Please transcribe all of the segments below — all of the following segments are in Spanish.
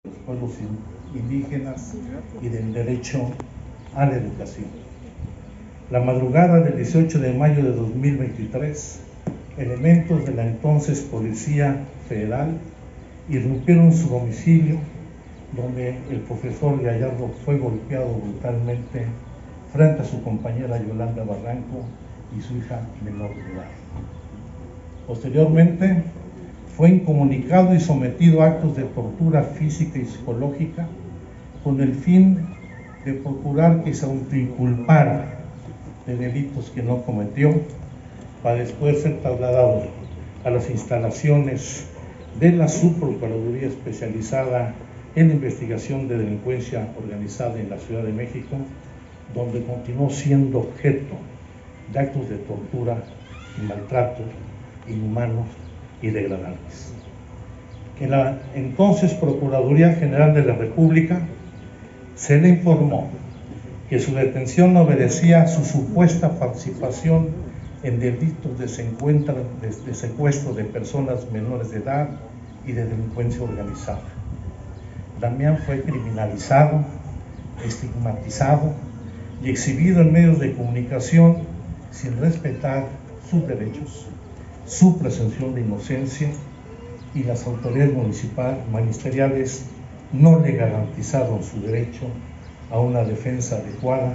los pueblos indígenas y del derecho a la educación. La madrugada del 18 de mayo de 2023, elementos de la entonces Policía Federal irrumpieron su domicilio, donde el profesor Gallardo fue golpeado brutalmente frente a su compañera Yolanda Barranco y su hija menor de edad. Posteriormente, fue incomunicado y sometido a actos de tortura física y psicológica con el fin de procurar que se autoinculpara de delitos que no cometió, para después ser trasladado a las instalaciones de la Subprocuraduría Especializada en Investigación de Delincuencia Organizada en la Ciudad de México, donde continuó siendo objeto de actos de tortura y maltrato inhumanos y degradantes. En la entonces Procuraduría General de la República se le informó que su detención obedecía a su supuesta participación en delitos de secuestro de personas menores de edad y de delincuencia organizada. Damián fue criminalizado, estigmatizado y exhibido en medios de comunicación sin respetar sus derechos, su presunción de inocencia, y las autoridades ministeriales no le garantizaron su derecho a una defensa adecuada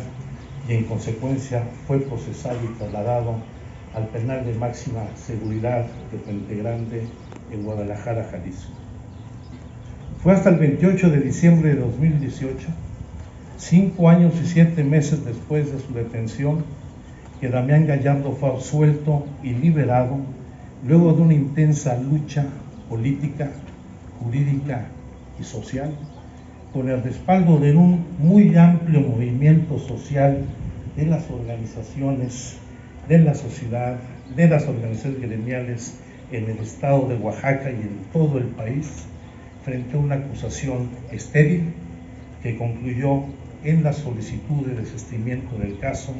y en consecuencia fue procesado y trasladado al penal de máxima seguridad de Puente Grande en Guadalajara, Jalisco. Fue hasta el 28 de diciembre de 2018, 5 años y 7 meses después de su detención, que Damián Gallardo fue absuelto y liberado luego de una intensa lucha política, jurídica y social, con el respaldo de un muy amplio movimiento social de las organizaciones de la sociedad, de las organizaciones gremiales en el estado de Oaxaca y en todo el país, frente a una acusación estéril que concluyó en la solicitud de desistimiento del caso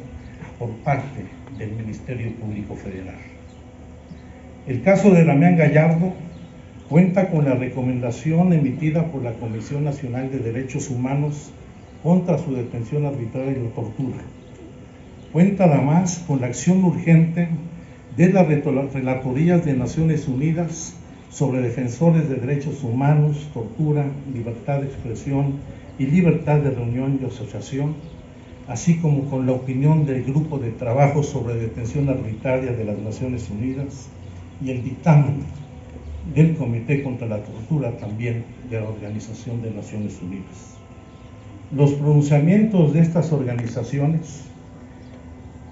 por parte del Ministerio Público Federal. El caso de Damián Gallardo cuenta con la recomendación emitida por la Comisión Nacional de Derechos Humanos contra su detención arbitraria y tortura. Cuenta además con la acción urgente de las relatorías de Naciones Unidas sobre defensores de derechos humanos, tortura, libertad de expresión y libertad de reunión y asociación, así como con la opinión del Grupo de Trabajo sobre Detención Arbitraria de las Naciones Unidas y el dictamen del Comité contra la Tortura también de la Organización de Naciones Unidas. Los pronunciamientos de estas organizaciones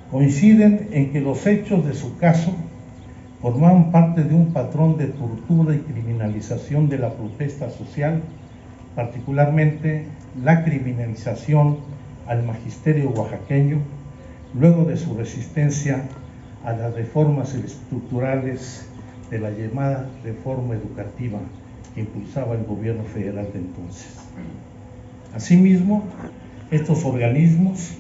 coinciden en que los hechos de su caso formaban parte de un patrón de tortura y criminalización de la protesta social, particularmente la criminalización al magisterio oaxaqueño, luego de su resistencia a las reformas estructurales de la llamada reforma educativa que impulsaba el gobierno federal de entonces. Asimismo, estos organismos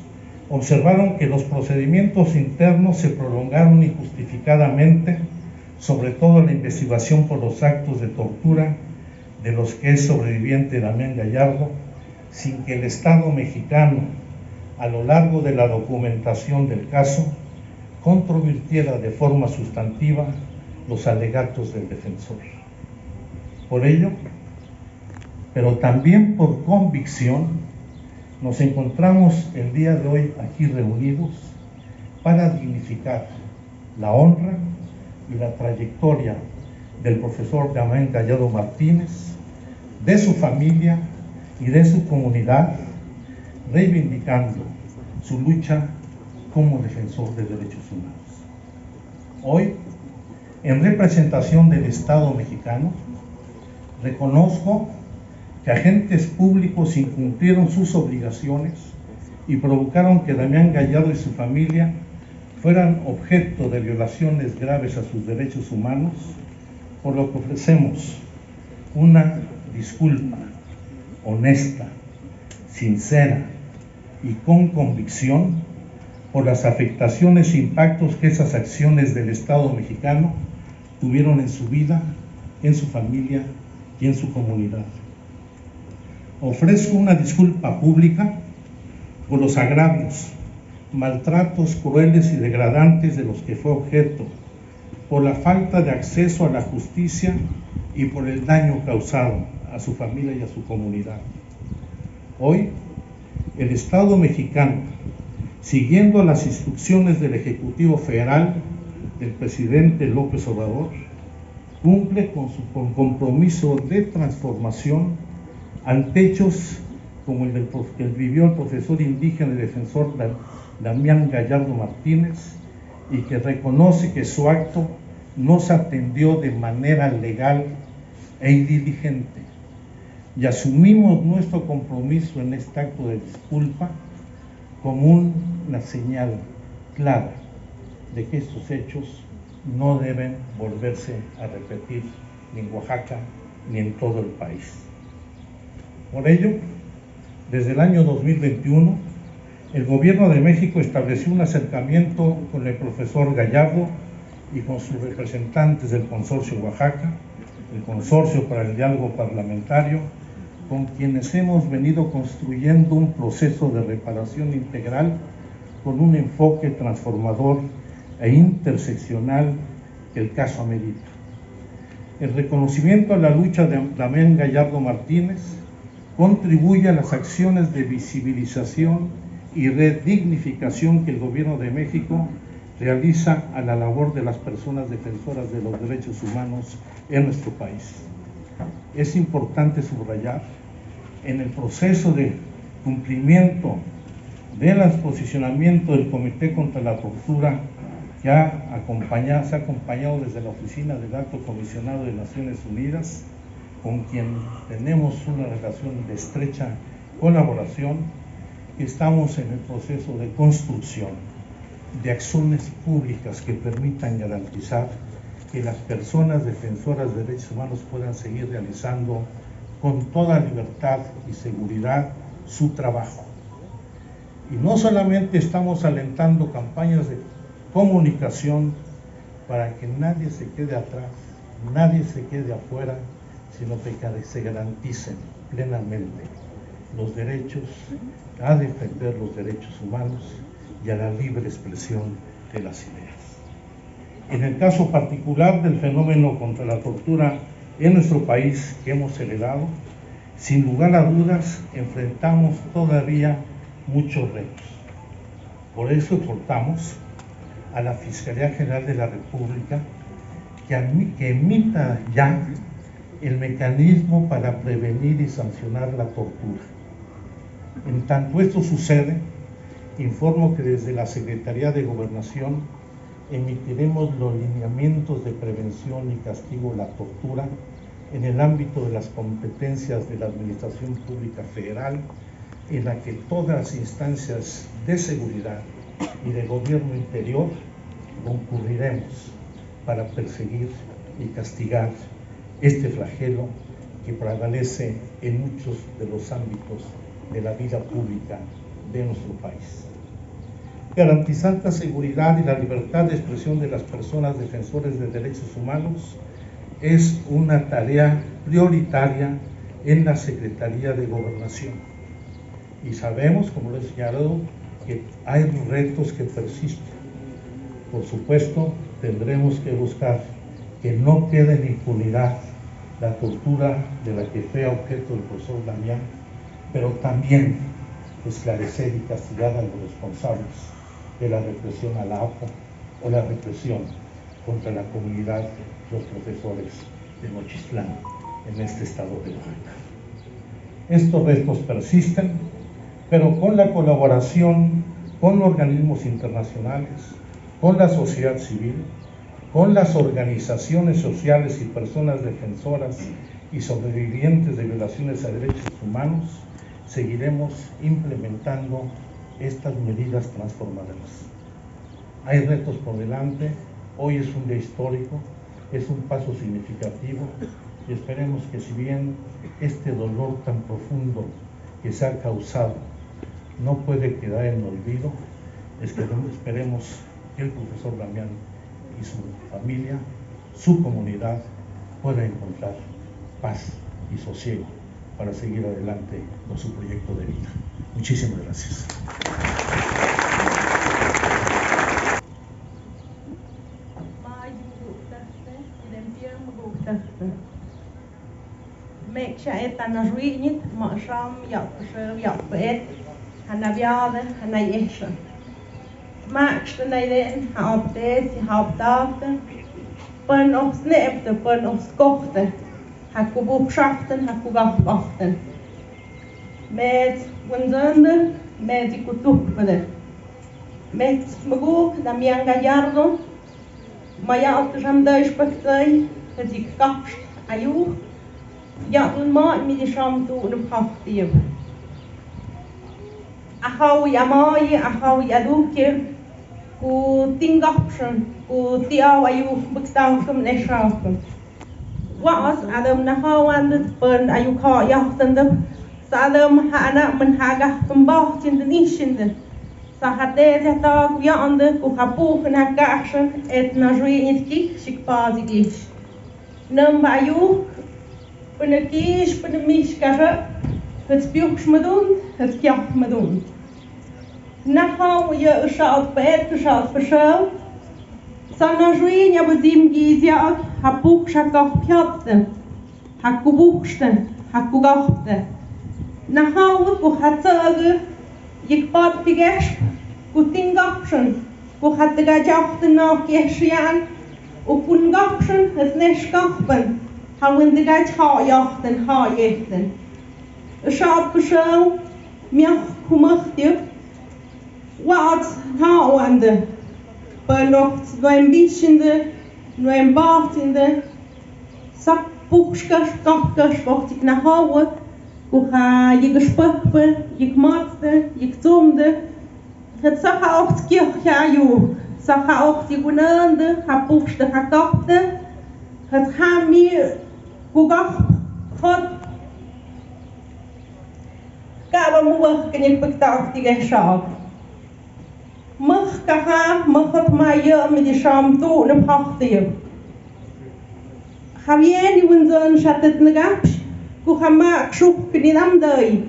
observaron que los procedimientos internos se prolongaron injustificadamente, sobre todo la investigación por los actos de tortura de los que es sobreviviente Damián Gallardo, sin que el Estado mexicano, a lo largo de la documentación del caso, controvirtiera de forma sustantiva los alegatos del defensor. Por ello, pero también por convicción, nos encontramos el día de hoy aquí reunidos para dignificar la honra y la trayectoria del profesor Damián Gallardo Martínez, de su familia y de su comunidad, reivindicando su lucha como defensor de derechos humanos. Hoy, en representación del Estado mexicano, reconozco que agentes públicos incumplieron sus obligaciones y provocaron que Damián Gallardo y su familia fueran objeto de violaciones graves a sus derechos humanos, por lo que ofrecemos una disculpa honesta, sincera y con convicción por las afectaciones e impactos que esas acciones del Estado mexicano tuvieron en su vida, en su familia y en su comunidad. Ofrezco una disculpa pública por los agravios, maltratos crueles y degradantes de los que fue objeto, por la falta de acceso a la justicia y por el daño causado a su familia y a su comunidad. Hoy, el Estado mexicano, siguiendo las instrucciones del Ejecutivo Federal, del presidente López Obrador, cumple con su compromiso de transformación ante hechos como el que vivió el profesor indígena y defensor Damián Gallardo Martínez, y que reconoce que su acto no se atendió de manera legal e diligente. Y asumimos nuestro compromiso en este acto de disculpa como una señal clara de que estos hechos no deben volverse a repetir ni en Oaxaca ni en todo el país. Por ello, desde el año 2021, el Gobierno de México estableció un acercamiento con el profesor Gallardo y con sus representantes del Consorcio Oaxaca, el Consorcio para el Diálogo Parlamentario, con quienes hemos venido construyendo un proceso de reparación integral con un enfoque transformador e interseccional que el caso amerita. El reconocimiento a la lucha de Damián Gallardo Martínez contribuye a las acciones de visibilización y redignificación que el Gobierno de México realiza a la labor de las personas defensoras de los derechos humanos en nuestro país. Es importante subrayar en el proceso de cumplimiento del posicionamiento del Comité contra la Tortura, que se ha acompañado desde la Oficina del Alto Comisionado de Naciones Unidas, con quien tenemos una relación de estrecha colaboración. Estamos en el proceso de construcción de acciones públicas que permitan garantizar que las personas defensoras de derechos humanos puedan seguir realizando con toda libertad y seguridad su trabajo. Y no solamente estamos alentando campañas de comunicación para que nadie se quede atrás, nadie se quede afuera, sino que se garanticen plenamente los derechos a defender los derechos humanos y a la libre expresión de las ideas. En el caso particular del fenómeno contra la tortura en nuestro país que hemos heredado, sin lugar a dudas enfrentamos todavía muchos retos. Por eso exhortamos a la Fiscalía General de la República que emita ya el mecanismo para prevenir y sancionar la tortura. En tanto esto sucede, informo que desde la Secretaría de Gobernación emitiremos los lineamientos de prevención y castigo de la tortura en el ámbito de las competencias de la Administración Pública Federal, en la que todas las instancias de seguridad y de gobierno interior concurriremos para perseguir y castigar este flagelo que prevalece en muchos de los ámbitos de la vida pública de nuestro país. Garantizar la seguridad y la libertad de expresión de las personas defensoras de derechos humanos es una tarea prioritaria en la Secretaría de Gobernación. Y sabemos, como lo he señalado, que hay retos que persisten. Por supuesto, tendremos que buscar que no quede en impunidad la tortura de la que fue objeto el profesor Damián, pero también esclarecer y castigar a los responsables de la represión a la APO o la represión contra la comunidad de los profesores de Nochistlán en este estado de Oaxaca. Estos retos persisten, pero con la colaboración con organismos internacionales, con la sociedad civil, con las organizaciones sociales y personas defensoras y sobrevivientes de violaciones a derechos humanos, seguiremos implementando estas medidas transformadoras. Hay retos por delante, hoy es un día histórico, es un paso significativo y esperemos que si bien este dolor tan profundo que se ha causado no puede quedar en olvido, esperemos que el profesor Damián y su familia, su comunidad, puedan encontrar paz y sosiego para seguir adelante con su proyecto de vida. Muchísimas gracias. Pen of snepte, pen of skochte, hakku boekschachten, hakku gafwachten. Met wenzende, met die kutukpede. Met maguk, da mian gallardo, maya altram duispectei, het ik kapst, ayu, jatlen ma mi die sham toe de pachtiev. Ahau yamai, ahau yadukir, ku tingapschen, ku tiaw ayu bektakem neshakem. Was adam nahawan het pen ayu ka jachtende, sadam hana men haga pembacht in de nishinde. Sa had deze dag jande ku hapochen ha kaarsen et na joint kik sik pasigis. Nam ayu pen kies pen miskare, het spioks me doen, het kjach me doen. Nachau je schaut beet geschaut verschau. Sana join ja bezim gizia ha puk schakach pjatse. Ha kubukste, ha kugafte. Nachau ku hatzage ik pat pigesh ku tingapschen. Ku hat de gajachten nach geschian u kun gapschen het neschkappen. Ha win de gaj ha jachten ha jechten. Schaut verschau miach kumachtje. Wat houwende, benocht noem bischende, noem bachtende, sak boekskers, kapkers, wacht ik naar houden, hoe ga je gesproken, je matste, je zomde, het zag ook het kirchje aan jou, zag ook die gunande, ha boekste, ha kapte, het ga meer, hoe gaf, god, ga we moe, kan ik betaald die geschaad. Mag kaha, mag het maaien met die sham toe en pachtje. Javier die wenzon shatet negaps, ku hama kshuk in amdai,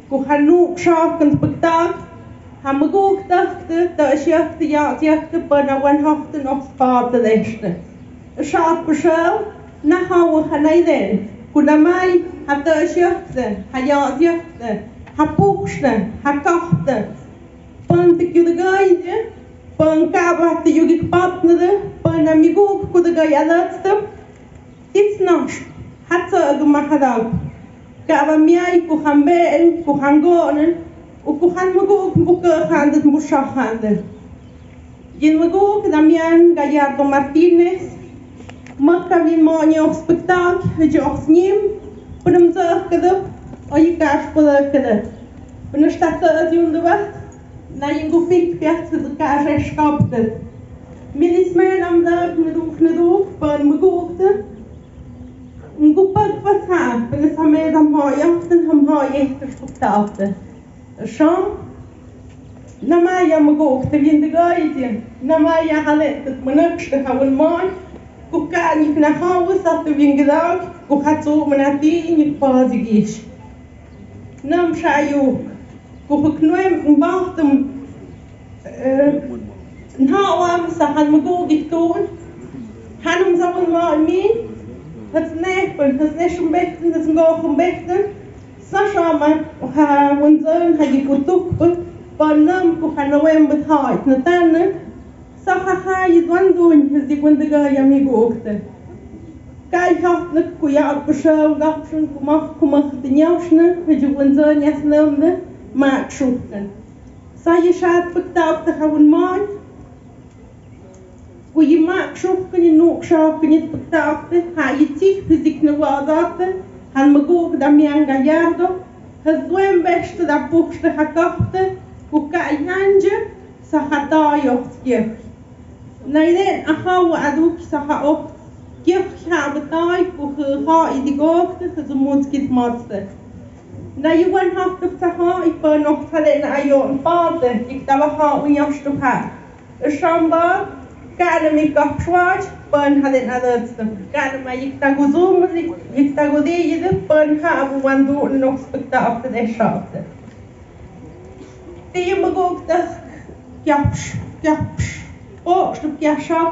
ku hanu kshaken spektak, ham goek dachte, dat is jachte jachte panawan hachten op spaat de leste. Shaat persoon, na hou hanayden, ku namai hat dat is jachte, ha jachte, ha poekste, ha kachte. Pan te de gaide, pan kaba te jugi patnede, pan amigo ku de gaialatste. Dit nash, hat ze gemacht. Kaba miai ku hambeen, ku hangonen, u ku han mago ku gaan het mushahande. Jen mago da mian Gallardo Martinez, makka win monio spektak, het je of nim, pan ze kede, o je kaas kede. Pan staat ze in de weg. Na je gupik piacht de kaarse schapte. Milismen am dag met ook pan me googte. Een gupak wat ha, ben sa me dam ha jachten ham ha echter spectaakte. Sham na maya me googte win de gaide. Na maya halet het menukste hawen man. Ku kan ik na haus dat de win gedag, ku hat zo menati in pasig. Nam shayu ku knoem bachtem nhaawam sa han mago gitoon hanum zawan ma min het nepen het neshum bechten het ngochem bechten sa shama ha wonzon ha gikutuk panam ku hanawem bethait natane sa ha yidwandun het dikwandega yamigokte kai hatnek ku ja persoon gapschen ku mag de njauschne het wonzon jasnemde maak zoeken. Sa je shaat betaald te gaan maken. Hoe je maak zoeken je nog zoeken je betaald te ha je zich fysiek naar wat dachten. Han me goed dat mian Gallardo. Het doen beste dat boekste gekachte. Hoe kan je handje sa gaat daar je. Nee nee, ahau aduk sa ha op. Je gaat betaald hoe ga je die gochte het moet kit matste. Na je wan haft op te gaan, ik ben nog alleen naar je paarden. Ik dacht ha, we jas te gaan. Shamba, Kana mi kapshwaj, pan hadin adat. Kana ma yiktaguzum, yiktagudi, pan ha abu wandu no spekta after the shop. Die magok da, japsh, japsh. Oh, stup ja shop.